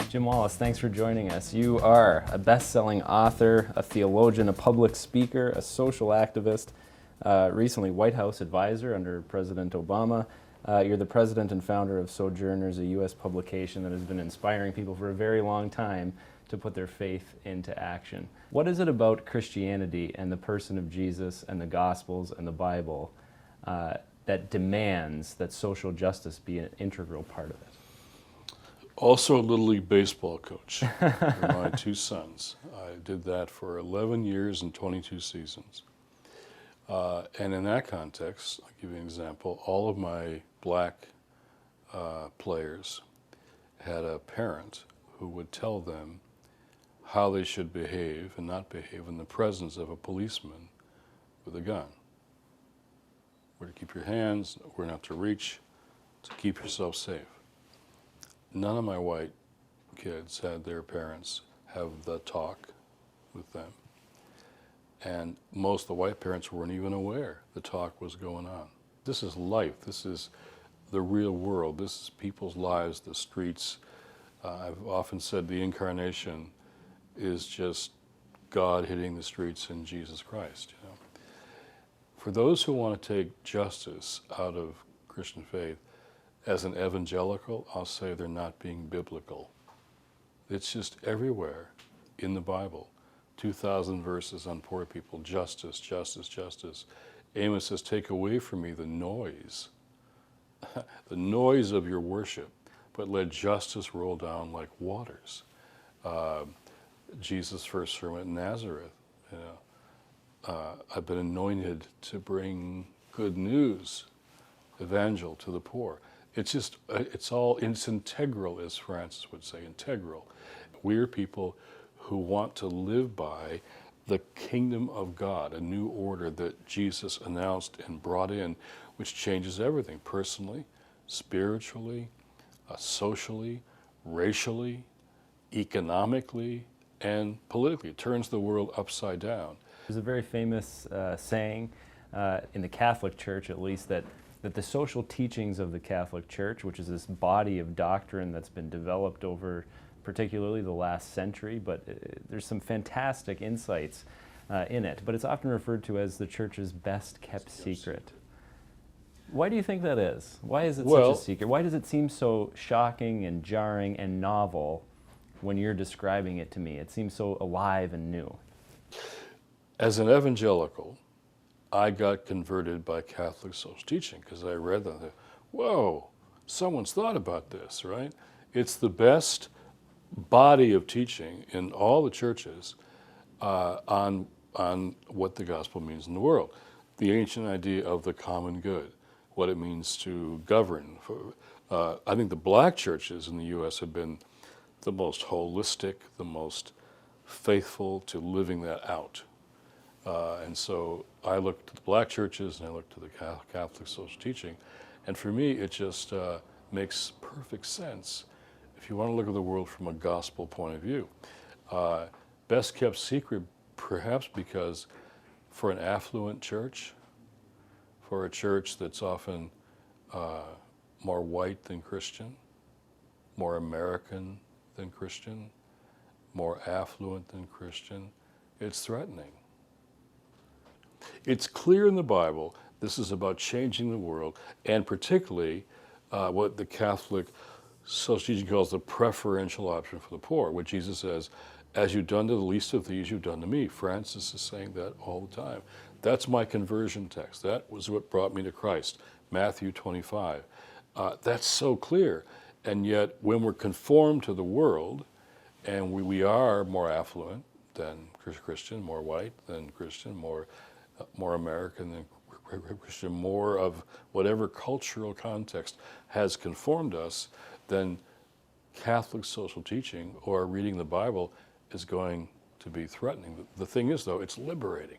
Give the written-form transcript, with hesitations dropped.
Jim Wallis, thanks for joining us. You are a best-selling author, a theologian, a public speaker, a social activist, recently White House advisor under President Obama. You're the president and founder of Sojourners, a U.S. publication that has been inspiring people for a very long time to put their faith into action. What is it about Christianity and the person of Jesus and the Gospels and the Bible that demands that social justice be an integral part of it? Also a Little League baseball coach for my two sons. I did that for 11 years and 22 seasons. And in that context, I'll give you an example, all of my black players had a parent who would tell them how they should behave and not behave in the presence of a policeman with a gun. Where to keep your hands, where not to reach, to keep yourself safe. None of my white kids had their parents have the talk with them. And most of the white parents weren't even aware the talk was going on. This is life. This is the real world. This is people's lives, the streets. I've often said the incarnation is just God hitting the streets in Jesus Christ. You know? For those who want to take justice out of Christian faith, as an evangelical, I'll say they're not being biblical. It's just everywhere in the Bible. 2,000 verses on poor people, justice, justice, justice. Amos says, take away from me the noise of your worship, but let justice roll down like waters. Jesus' first sermon in Nazareth, you know, I've been anointed to bring good news, evangel to the poor. It's just, it's integral, as Francis would say, integral. We're people who want to live by the kingdom of God, a new order that Jesus announced and brought in, which changes everything, personally, spiritually, socially, racially, economically, and politically. It turns the world upside down. There's a very famous saying in the Catholic Church, at least, that the social teachings of the Catholic Church, which is this body of doctrine that's been developed over particularly the last century, but there's some fantastic insights in it, but it's often referred to as the Church's best kept secret. Why do you think that is? Why is it such a secret? Why does it seem so shocking and jarring and novel when you're describing it to me? It seems so alive and new. As an evangelical, I got converted by Catholic social teaching because I read that. Whoa, someone's thought about this, right? It's the best body of teaching in all the churches on what the gospel means in the world. The ancient idea of the common good, what it means to govern. I think the black churches in the U.S. have been the most holistic, the most faithful to living that out. And so I look to the black churches and I look to the Catholic social teaching, and for me it just makes perfect sense if you want to look at the world from a gospel point of view. Best kept secret, perhaps because for an affluent church, for a church that's often more white than Christian, more American than Christian, more affluent than Christian, it's threatening. It's clear in the Bible this is about changing the world, and particularly what the Catholic social teaching calls the preferential option for the poor, what Jesus says, as you've done to the least of these, you've done to me. Francis is saying that all the time. That's my conversion text. That was what brought me to Christ, Matthew 25. That's so clear, and yet when we're conformed to the world, and we are more affluent than Christian, more white than Christian, more American than Christian, more of whatever cultural context has conformed us, then Catholic social teaching or reading the Bible is going to be threatening. The thing is, though, it's liberating.